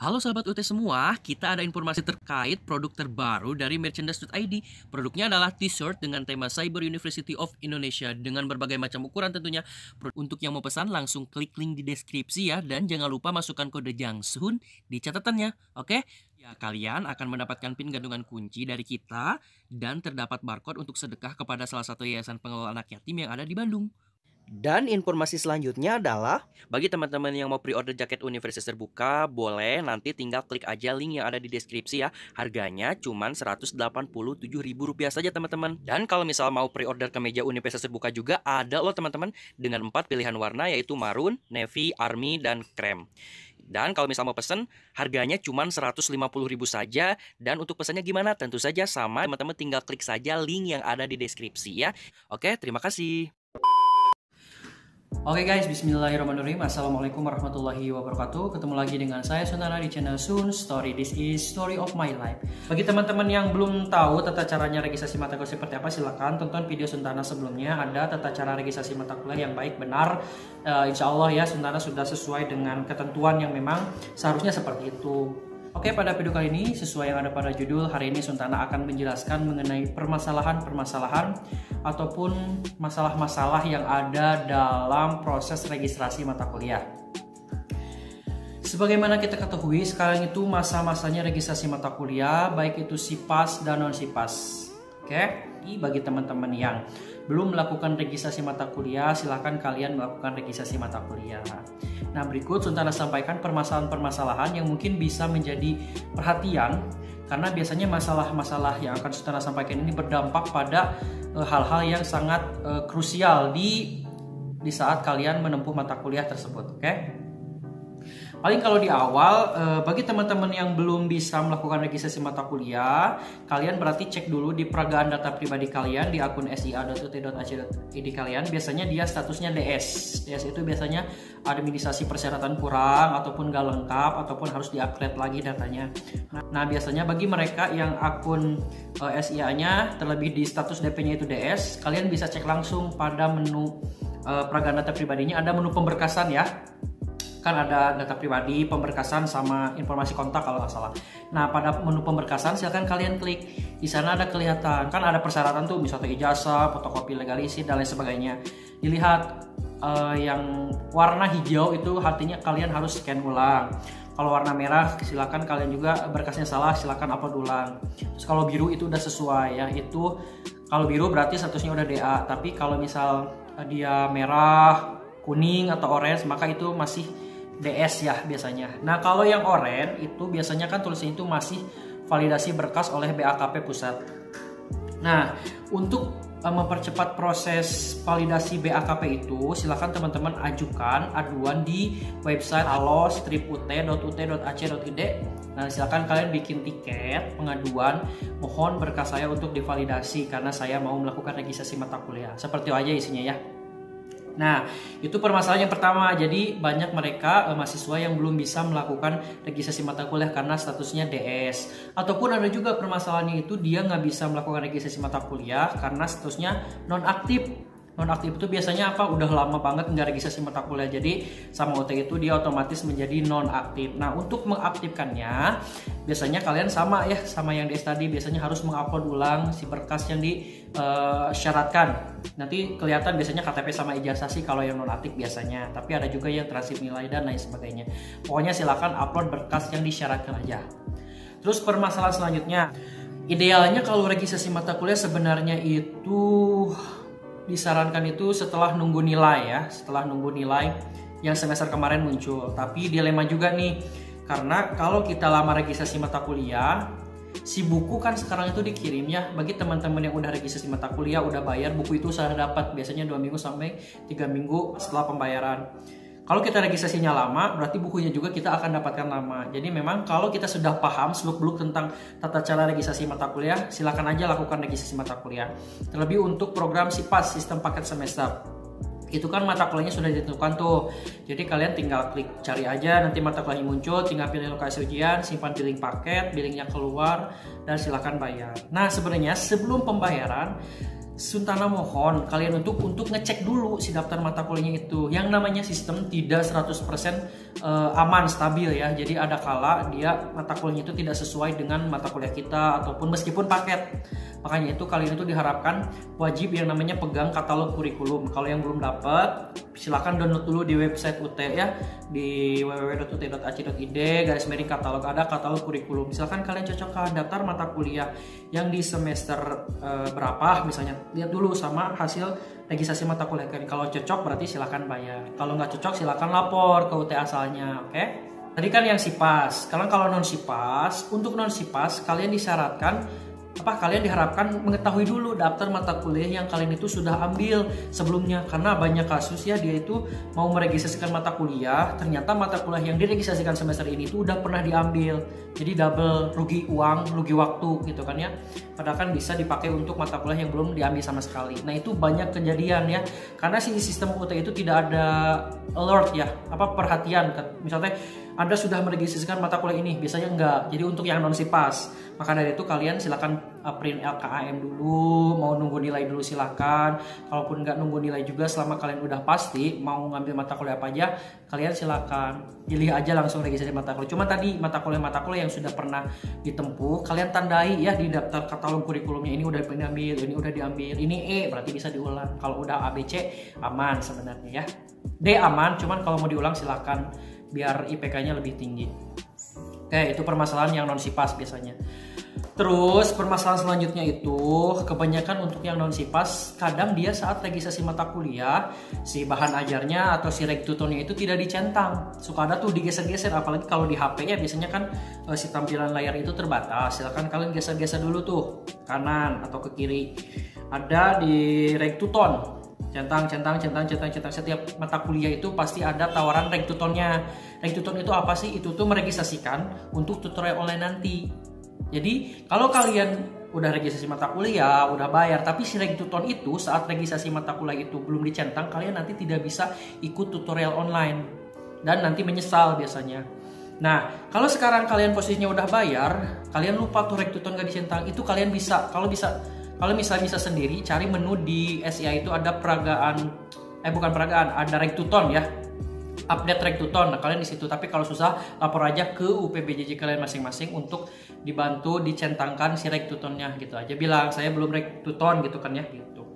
Halo sahabat UT semua, kita ada informasi terkait produk terbaru dari merchandise.id. Produknya adalah t-shirt dengan tema Cyber University of Indonesia dengan berbagai macam ukuran tentunya. Untuk yang mau pesan langsung klik link di deskripsi ya, dan jangan lupa masukkan kode Jangsun di catatannya, oke? Ya, kalian akan mendapatkan pin gantungan kunci dari kita dan terdapat barcode untuk sedekah kepada salah satu yayasan pengelola anak yatim yang ada di Bandung. Dan informasi selanjutnya adalah bagi teman-teman yang mau pre-order jaket Universitas Terbuka, boleh nanti tinggal klik aja link yang ada di deskripsi ya. Harganya cuma Rp187.000 saja teman-teman. Dan kalau misal mau pre-order kemeja Universitas Terbuka juga ada loh teman-teman, dengan 4 pilihan warna yaitu maroon, navy, army, dan krem. Dan kalau misal mau pesen, harganya cuma Rp150.000 saja. Dan untuk pesannya gimana? Tentu saja sama, teman-teman tinggal klik saja link yang ada di deskripsi ya. Oke, terima kasih. Oke guys, bismillahirrahmanirrahim. Assalamualaikum warahmatullahi wabarakatuh. Ketemu lagi dengan saya Sunara di channel Sun Story. This is story of my life. Bagi teman-teman yang belum tahu tata caranya registrasi mata kuliah seperti apa, silakan tonton video Suntana sebelumnya. Ada tata cara registrasi mata kuliah yang baik, benar. Insya Allah ya, Suntana sudah sesuai dengan ketentuan yang memang seharusnya seperti itu. Oke, pada video kali ini sesuai yang ada pada judul, hari ini Suntana akan menjelaskan mengenai permasalahan-permasalahan ataupun masalah-masalah yang ada dalam proses registrasi mata kuliah. Sebagaimana kita ketahui, sekarang itu masa-masanya registrasi mata kuliah, baik itu SIPAS dan non-SIPAS. Oke, bagi teman-teman yang belum melakukan registrasi mata kuliah, silahkan kalian melakukan registrasi mata kuliah. Nah, berikut Suntana sampaikan permasalahan-permasalahan yang mungkin bisa menjadi perhatian, karena biasanya masalah-masalah yang akan Suntana sampaikan ini berdampak pada hal-hal yang sangat krusial di saat kalian menempuh mata kuliah tersebut. Oke? Paling kalau di awal, bagi teman-teman yang belum bisa melakukan registrasi mata kuliah, kalian berarti cek dulu di peragaan data pribadi kalian di akun sia.ut.ac.id kalian. Biasanya dia statusnya DS. DS itu biasanya administrasi persyaratan kurang, ataupun gak lengkap, ataupun harus di-upgrade lagi datanya. Nah, biasanya bagi mereka yang akun SIA-nya terlebih di status DP-nya itu DS, kalian bisa cek langsung pada menu peragaan data pribadinya, ada menu pemberkasan ya. Kan ada data pribadi, pemberkasan, sama informasi kontak kalau nggak salah. Nah, pada menu pemberkasan silakan kalian klik. Di sana ada kelihatan, kan ada persyaratan tuh, misalnya ijazah, fotokopi legalisin dan lain sebagainya. Dilihat yang warna hijau itu artinya kalian harus scan ulang. Kalau warna merah silakan kalian juga berkasnya salah, silakan upload ulang. Terus kalau biru itu udah sesuai ya, itu kalau biru berarti statusnya udah DA. Tapi kalau misal dia merah, kuning atau orange, maka itu masih DS ya biasanya. Nah, kalau yang oranye itu biasanya kan tulisannya itu masih validasi berkas oleh BAKP pusat. Nah, untuk mempercepat proses validasi BAKP itu, silakan teman-teman ajukan aduan di website halo-ut.ut.ac.id. Nah, silakan kalian bikin tiket pengaduan, mohon berkas saya untuk divalidasi karena saya mau melakukan registrasi mata kuliah. Seperti itu aja isinya ya. Nah, itu permasalahan yang pertama. Jadi banyak mereka mahasiswa yang belum bisa melakukan registrasi mata kuliah karena statusnya DS. Ataupun ada juga permasalahannya itu dia nggak bisa melakukan registrasi mata kuliah karena statusnya nonaktif. Nonaktif itu biasanya apa? Udah lama banget nggak registrasi mata kuliah. Jadi sama UT itu dia otomatis menjadi nonaktif. Nah, untuk mengaktifkannya biasanya kalian sama ya, sama yang DS tadi, biasanya harus mengupload ulang si berkas yang disyaratkan. Nanti kelihatan biasanya KTP sama ijazah sih kalau yang nonaktif biasanya. Tapi ada juga yang transkrip nilai dan lain sebagainya. Pokoknya silakan upload berkas yang disyaratkan aja. Terus permasalahan selanjutnya, idealnya kalau registrasi mata kuliah sebenarnya itu disarankan itu setelah nunggu nilai ya, setelah nunggu nilai yang semester kemarin muncul. Tapi dilema juga nih, karena kalau kita lama registrasi mata kuliah, si buku kan sekarang itu dikirim ya. Bagi teman-teman yang udah registrasi mata kuliah, udah bayar, buku itu sudah dapat biasanya 2 minggu sampai 3 minggu setelah pembayaran. Kalau kita registrasinya lama, berarti bukunya juga kita akan dapatkan lama. Jadi memang kalau kita sudah paham seluk-beluk tentang tata cara registrasi mata kuliah, silakan aja lakukan registrasi mata kuliah. Terlebih untuk program SIPAS, sistem paket semester. Itu kan mata kuliahnya sudah ditentukan tuh. Jadi kalian tinggal klik cari aja, nanti mata kuliahnya muncul, tinggal pilih lokasi ujian, simpan billing paket, billingnya keluar, dan silakan bayar. Nah, sebenarnya sebelum pembayaran, Suntana mohon kalian untuk ngecek dulu si daftar mata kuliahnya itu. Yang namanya sistem tidak 100% aman, stabil ya. Jadi ada kala dia mata kuliahnya itu tidak sesuai dengan mata kuliah kita ataupun meskipun paket. Makanya itu kalian itu diharapkan wajib yang namanya pegang katalog kurikulum. Kalau yang belum dapat, silahkan download dulu di website UT ya, di www.ut.ac.id /katalog, ada katalog kurikulum. Misalkan kalian cocokkan daftar mata kuliah yang di semester berapa misalnya, lihat dulu sama hasil registrasi mata kuliah kalian. Kalau cocok berarti silahkan bayar. Kalau nggak cocok silahkan lapor ke UT asalnya, oke? Tadi kan yang SIPAS. Sekarang kalau non SIPAS, untuk non SIPAS kalian disyaratkan kalian diharapkan mengetahui dulu daftar mata kuliah yang kalian itu sudah ambil sebelumnya, karena banyak kasus ya dia itu mau meregistrasikan mata kuliah, ternyata mata kuliah yang diregistrasikan semester ini itu udah pernah diambil, jadi double, rugi uang, rugi waktu gitu kan ya, padahal kan bisa dipakai untuk mata kuliah yang belum diambil sama sekali. Nah itu banyak kejadian ya, karena si sistem UT itu tidak ada alert ya, perhatian, misalnya Anda sudah meregistrasikan mata kuliah ini, biasanya enggak. Jadi untuk yang non SIPAS, maka dari itu kalian silakan print LKAM dulu, mau nunggu nilai dulu silakan. Kalaupun nggak nunggu nilai juga, selama kalian udah pasti mau ngambil mata kuliah apa aja, kalian silakan pilih aja langsung registrasi mata kuliah. Cuma tadi mata kuliah yang sudah pernah ditempuh, kalian tandai ya di daftar katalog kurikulumnya, ini udah diambil, ini udah diambil, ini E berarti bisa diulang. Kalau udah ABC aman sebenarnya ya. D aman, cuman kalau mau diulang silakan biar IPK-nya lebih tinggi. Oke, itu permasalahan yang non SIPAS biasanya. Terus permasalahan selanjutnya itu kebanyakan untuk yang non SIPAS, kadang dia saat registrasi mata kuliah si bahan ajarnya atau si reg tutornya itu tidak dicentang, suka ada tuh digeser-geser, apalagi kalau di HP ya biasanya kan si tampilan layar itu terbatas. Silakan kalian geser-geser dulu tuh kanan atau ke kiri, ada di reg tuton. Centang setiap mata kuliah itu pasti ada tawaran reg tutornya. Reg tutor itu apa sih? Itu tuh meregistrasikan untuk tutorial online nanti. Jadi kalau kalian udah registrasi mata kuliah, udah bayar, tapi si reg tutor itu saat registrasi mata kuliah itu belum dicentang, kalian nanti tidak bisa ikut tutorial online dan nanti menyesal biasanya. Nah, kalau sekarang kalian posisinya udah bayar, kalian lupa tuh reg tutor gak dicentang, itu kalian bisa, kalau misalnya bisa sendiri, cari menu di SIA itu ada ada reg tutor ya, update reg tutor. Nah kalian di situ. Tapi kalau susah, lapor aja ke UPBJJ kalian masing-masing untuk dibantu dicentangkan si reg tutornya gitu aja. Bilang saya belum reg tutor gitu kan ya gitu.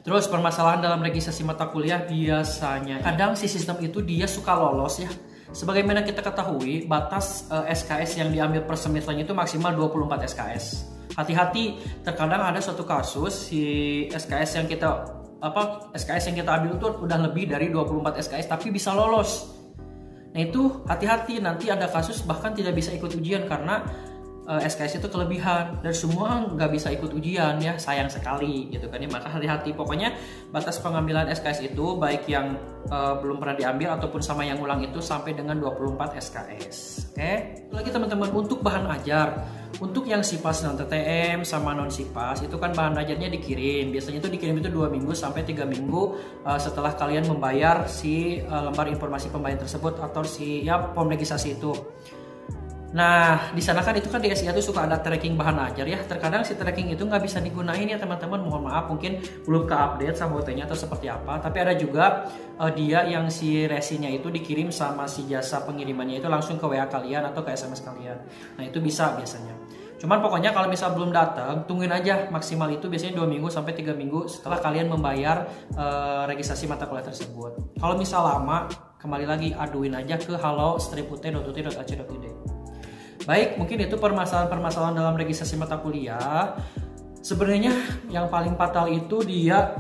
Terus permasalahan dalam registrasi mata kuliah biasanya kadang si sistem itu dia suka lolos ya. Sebagaimana kita ketahui, batas SKS yang diambil per semesternya itu maksimal 24 SKS. Hati-hati, terkadang ada suatu kasus si SKS yang kita ambil itu udah lebih dari 24 SKS tapi bisa lolos. Nah itu hati-hati, nanti ada kasus bahkan tidak bisa ikut ujian karena SKS itu kelebihan dan semua nggak bisa ikut ujian ya, sayang sekali gitu kan ya. Maka hati-hati, pokoknya batas pengambilan SKS itu baik yang belum pernah diambil ataupun sama yang ulang itu sampai dengan 24 SKS. Oke, lagi teman-teman, untuk bahan ajar untuk yang SIPAS non TTM sama non SIPAS itu kan bahan ajarnya dikirim. Biasanya itu dikirim itu 2 minggu sampai 3 minggu setelah kalian membayar si lembar informasi pembayaran tersebut atau si form registrasi itu. Nah, di sana kan itu kan di SIA itu suka ada tracking bahan ajar ya. Terkadang si tracking itu nggak bisa digunain ya teman-teman. Mohon maaf, mungkin belum ke-update sama OT-nya atau seperti apa. Tapi ada juga dia yang si resinya itu dikirim sama si jasa pengirimannya itu langsung ke WA kalian atau ke SMS kalian. Nah, itu bisa biasanya. Cuman pokoknya kalau misal belum datang, tungguin aja, maksimal itu biasanya 2 minggu sampai 3 minggu setelah kalian membayar registrasi mata kuliah tersebut. Kalau misal lama, kembali lagi aduin aja ke halo-ut.ac.id. Baik, mungkin itu permasalahan-permasalahan dalam registrasi mata kuliah. Sebenarnya yang paling fatal itu dia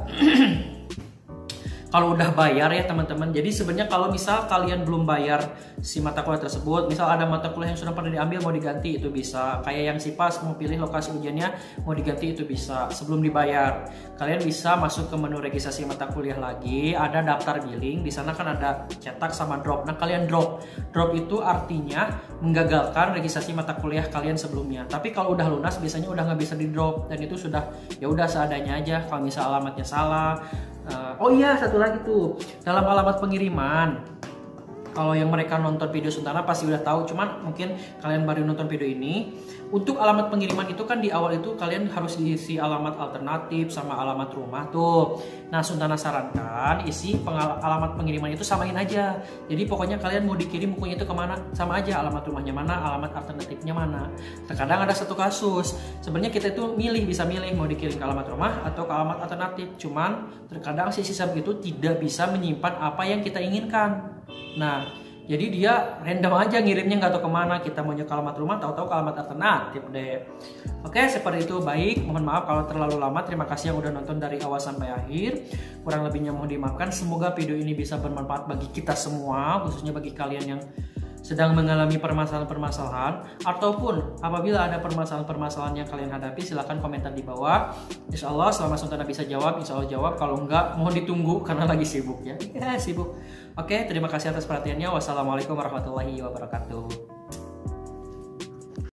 kalau udah bayar ya teman-teman. Jadi sebenarnya kalau misal kalian belum bayar si mata kuliah tersebut, misal ada mata kuliah yang sudah pernah diambil mau diganti, itu bisa. Kayak yang SIPAS mau pilih lokasi ujiannya mau diganti, itu bisa sebelum dibayar. Kalian bisa masuk ke menu registrasi mata kuliah lagi, ada daftar billing, di sana kan ada cetak sama drop. Nah, kalian drop. Drop itu artinya menggagalkan registrasi mata kuliah kalian sebelumnya. Tapi kalau udah lunas biasanya udah nggak bisa di drop dan itu sudah ya udah seadanya aja. Kalau misal alamatnya salah, oh iya, satu lagi tuh, dalam alamat pengiriman Kalau yang mereka nonton video Suntana pasti udah tahu, cuman mungkin kalian baru nonton video ini. Untuk alamat pengiriman itu kan di awal itu kalian harus diisi alamat alternatif sama alamat rumah tuh. Nah, Suntana sarankan isi alamat pengiriman itu samain aja. Jadi pokoknya kalian mau dikirim bukunya itu kemana, sama aja alamat rumahnya mana, alamat alternatifnya mana. Terkadang ada satu kasus, sebenarnya kita itu bisa milih mau dikirim ke alamat rumah atau ke alamat alternatif. Cuman terkadang si sistem itu tidak bisa menyimpan apa yang kita inginkan. Nah, jadi dia random aja ngirimnya, nggak tahu kemana. Kita maunya ke alamat rumah, tahu-tahu ke alamat alternatif deh. Oke, seperti itu. Baik, mohon maaf kalau terlalu lama. Terima kasih yang udah nonton dari awal sampai akhir. Kurang lebihnya mohon dimaafkan. Semoga video ini bisa bermanfaat bagi kita semua, khususnya bagi kalian yang sedang mengalami permasalahan-permasalahan, ataupun apabila ada permasalahan-permasalahan yang kalian hadapi, silahkan komentar di bawah. Insya Allah selama Suntana bisa jawab, insya Allah jawab. Kalau enggak, mohon ditunggu karena lagi sibuk ya. Sibuk. Oke, terima kasih atas perhatiannya. Wassalamualaikum warahmatullahi wabarakatuh.